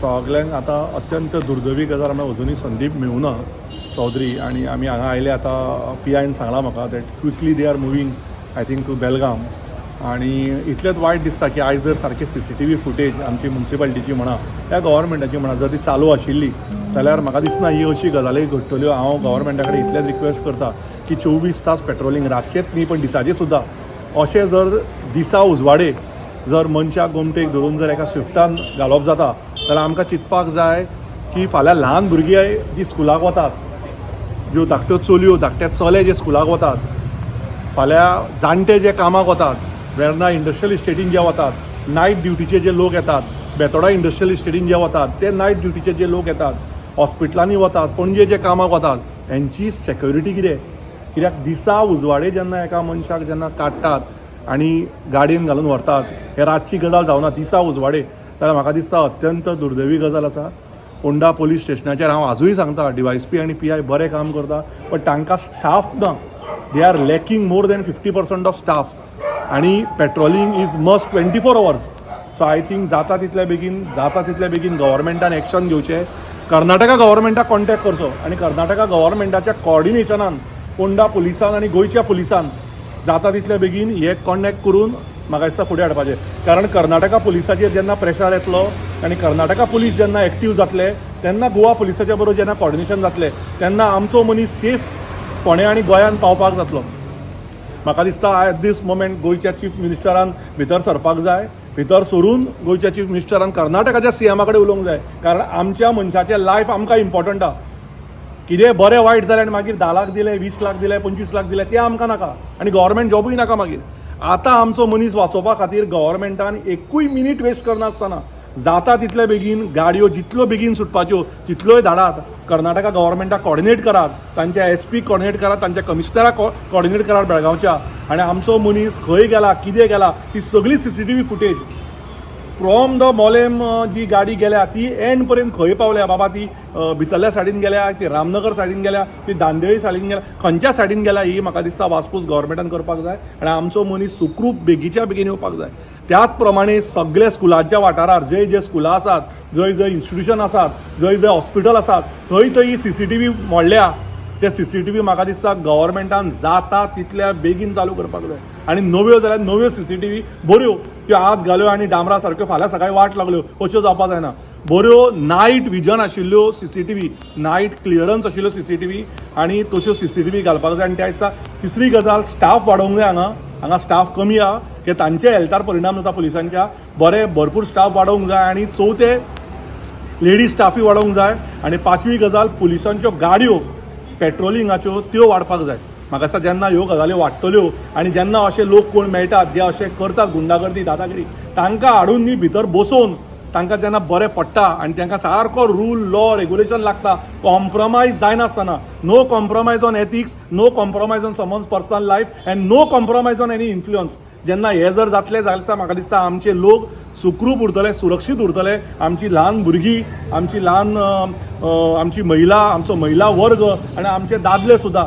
सगळ्यांक आतां अत्यंत दुर्दैवी गजाल आमी अजुनूय संदीप मेळुना चौधरी आनी आमी हांगा आयले आतां PIन सांगलां म्हाका that quickly they are moving I think to Belgaum आनी इतलेंच वायट दिसता की आयज जर सारके CCTV फुटेज आमची म्युन्सिपालिटीची म्हणा त्या गव्हर्मेंटाची म्हणा जर ती चालू आशिल्ली जाल्यार म्हाका दिसना ही अशी गजाली घडटल्यो. हांव गव्हर्मेंटा कडेन इतलेंच रिक्वेस्ट करता की 24 तास पेट्रोलिंग रातचेच न्ही पण दिसाचे सुद्दां अशें जर दिसा उजवाडे जर मनशाक गोमटेक धरून जर एका स्विफ्टान घालप जाता जाल्यार आमकां चिंतपाक जाय की फाल्यां ल्हान भुरगीं जीं स्कुलाक वतात, ज्यो धाकट्यो चलयो धाकटे चले जे स्कुलाक वतात, फाल्यां जाणटे जे कामाक वतात, वेर्ना इंडस्ट्रियल इस्टेटीन जे वतात, नायट ड्युटीचे जे लोक येतात, बेतोडा इंडस्ट्रियल इस्टेटीन जे वतात ते नायट ड्युटीचे जे लोक येतात, हॉस्पिटलांनी वतात, पणजे जे कामाक वतात, हेंची सेक्युरिटी कितें? कित्याक दिसा उजवाडे जेन्ना एका मनशाक जेन्ना काडटात आनी गाडयेन घालून व्हरतात, हे रातची गजाल जावना, दिसा उजवाडे, जाल्यार म्हाका दिसता अत्यंत दुर्दैवी गजाल आसा. पोंडा पुलीस स्टेशनाचेर हांव आजूय सांगता DYSP आनी PI बरें काम करता पण तांकां स्टाफ ना. They are lacking more than 50% of staff आनी patrolling is must 24 hours. So I think जाता तितले बेगीन गव्हर्मेंटान एक्शन घेवचें. कर्नाटका गव्हर्मेंटाक कॉन्टॅक्ट करचो आनी कर्नाटका गव्हर्मेंटाच्या कॉर्डिनेशनान पोंडा पुलिसान आनी गोंयच्या पुलिसान जाता तितले बेगीन हे कॉन्टॅक्ट करून म्हाका दिसता फुडें हाडपाचें. कारण कर्नाटका पुलिसाचेर जेन्ना प्रेशर येतलो आनी कर्नाटका पुलीस जेन्ना एक्टीव जातले तेन्ना गोवा पुलिसाच्या बरोबर जेन्ना कॉर्डिनेशन जातलें तेन्ना आमचो मनीस सेफ फोंड्या आनी गोंयान पावपाक जातलो. म्हाका दिसता एट दीस मोमेंट गोंयच्या चीफ मिनिस्टरान भितर सरपाक जाय. भितर सरून गोंयच्या चीफ मिनिस्टरान कर्नाटकाच्या CM कडेन उलोवंक जाय. कारण आमच्या मनशाचें लायफ आमकां इम्पॉर्टंट आहा. कितें बरें वायट जालें आनी मागीर 10 लाख दिले, 20 लाख दिले, 25 लाख दिले तें आमकां नाका आनी गव्हर्मेंट जॉबूय नाका. मागीर आतां आमचो मनीस वाचोवपा खातीर गव्हर्मेंटान एकूय मिनीट वेस्ट करनासतना जाता तितले बेगीन गाडयो जितल्यो बेगीन सुटपाच्यो तितल्योय धाडात. कर्नाटका गव्हर्मेंटाक कॉर्डिनेट करात, तांच्या SP कॉर्डिनेट करात, तांच्या कमिशनराक कॉर्डिनेट करात बेळगांवच्या. आनी आमचो मनीस खंय गेला, कितें गेला, ती सगळी CCTV footage from the Molem जी गाडी गेल्या ती एंड पर्यंत खंय पावल्या बाबा, ती भितरल्या सायडीन गेल्या, ती रामनगर सायडीन गेल्या, ती दांडेळी सायडीन गेल्या, खंयच्या सायडीन गेल्या ही म्हाका दिसता वासपूस गव्हर्मेंटान करपाक जाय आनी आमचो मनीस सुखरूप बेगीच्या बेगीन येवपाक जाय. त्याच प्रमाणे सगळ्या स्कुलांच्या वाठारार जे स्कुलां आसात, जंय इन्स्टिट्यूशन आसात, जंय हॉस्पिटल आसात, थंय CCTV मोडल्या. ते CCTV म्हाका दिसता गव्हर्मेंटान जाता तितल्या बेगीन चालू करपाक जाय आनी नव्यो जाल्यार नव्यो CCTV बऱ्यो त्यो आज घाल्यो आनी डांबरा सारक्यो फाल्यां सकाळीं वाट लागल्यो अश्यो जावपा जायना. बऱ्यो नायट विजन आशिल्ल्यो CCTV, नायट क्लियरन्स आशिल्ल्यो CCTV आनी तश्यो CCTV घालपाक जाय. आनी त्या दिसता तिसरी गजाल स्टाफ वाडोवंक जाय. हांगा स्टाफ कमी आहा की तांच्या हेल्थार परिणाम जाता पुलिसांच्या. भरपूर स्टाफ वाडोवंक जाय आनी चवथे लेडीज स्टाफूय वाडोवंक जाय. आनी पांचवी गजाल पुलिसांच्यो गाडयो पेट्रोलिंगाच्यो त्यो वाडपाक जाय. म्हाका दिसता जेन्ना ह्यो गजाली वाडटल्यो आनी जेन्ना अशे लोक कोण मेळटात जे अशे करतात गुंडागर्दी दादागिरी तांकां हाडून न्ही भितर बसोवन तांकां जेन्ना बरें पडटा आनी तांकां सारको रूल लॉ रेग्युलेशन लागता, कॉम्प्रमायज जायनासतना, no compromise on ethics, no compromise on someone's personal life and no compromise on any influence. जेन्ना हे जर जातलें जाल्यार म्हाका दिसता आमचे लोक सुखरूप उरतले, सुरक्षीत उरतले. आमची ल्हान भुरगीं, आमची महिला, आमचो महिला वर्ग आनी आमचे दादले सुद्दां.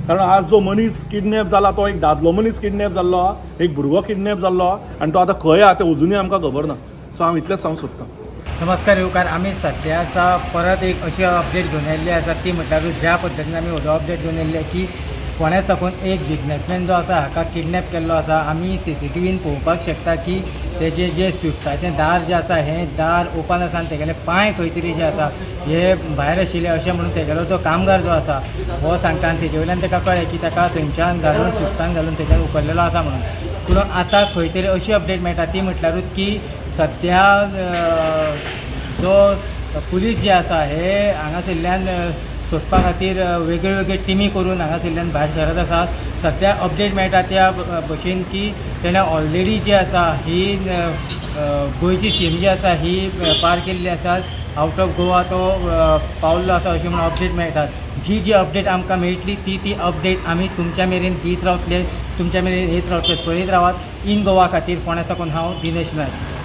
कारण आज जो मनीस किडनॅप जाला तो एक दादलो मनीस किडनॅप जाल्लो आहा, एक भुरगो किडनॅप जाल्लो आहा आनी तो आतां खंय आहा तें अजुनूय आमकां खबर ना. सो हांव इतलेंच सांगूंक सोदतां. नमस्कार येवकार. आमी सध्या आसा परत एक अशी अपडेट घेवन आयिल्ली आसा ती म्हटल्यार ज्या पद्दतीन आमी हो अपडेट घेवन आयिल्ले की फोंड्या साकून एक बिजनेसमॅन जो आसा हाका किडनॅप केल्लो आसा. आमी CCTVन पळोवपाक शकता की तेजे जे स्विफ्टाचें दार जें आसा हें दार ओपन आसा आनी तेगेले पांय खंय तरी जे आसा हे भायर आशिल्ले अशें म्हणून तेगेलो जो कामगार जो आसा हो सांगता आनी तेजे वयल्यान ताका कळ्ळें की ताका थंयच्यान घालून स्विफ्टान घालून तेच्यान उखल्लेलो आसा म्हणून. पूण आतां खंय तरी अशी अपडेट मेळटा ती म्हटल्यारूच की सद्या जो पुलीस जे आसा हे हांगासरल्यान सोदपा खातीर वेगळे टिमी करून हांगासरल्यान भायर सरत आसा. सद्या अपडेट मेळटा त्या भशेन की तेणें ऑलरेडी जी आसा ही गोंयची CM जी आसा ही पार केल्ली आसा, आउट ऑफ गोवा तो पावल्लो आसा अशें म्हणून अपडेट मेळटात. जी अपडेट आमकां मेळटली ती अपडेट आमी तुमच्या मेरेन दीत रावतले, तुमच्या मेरेन येत रावतले. पळयत रावात इन गोवा खातीर फोंड्या साकून हांव दिनेश नायक.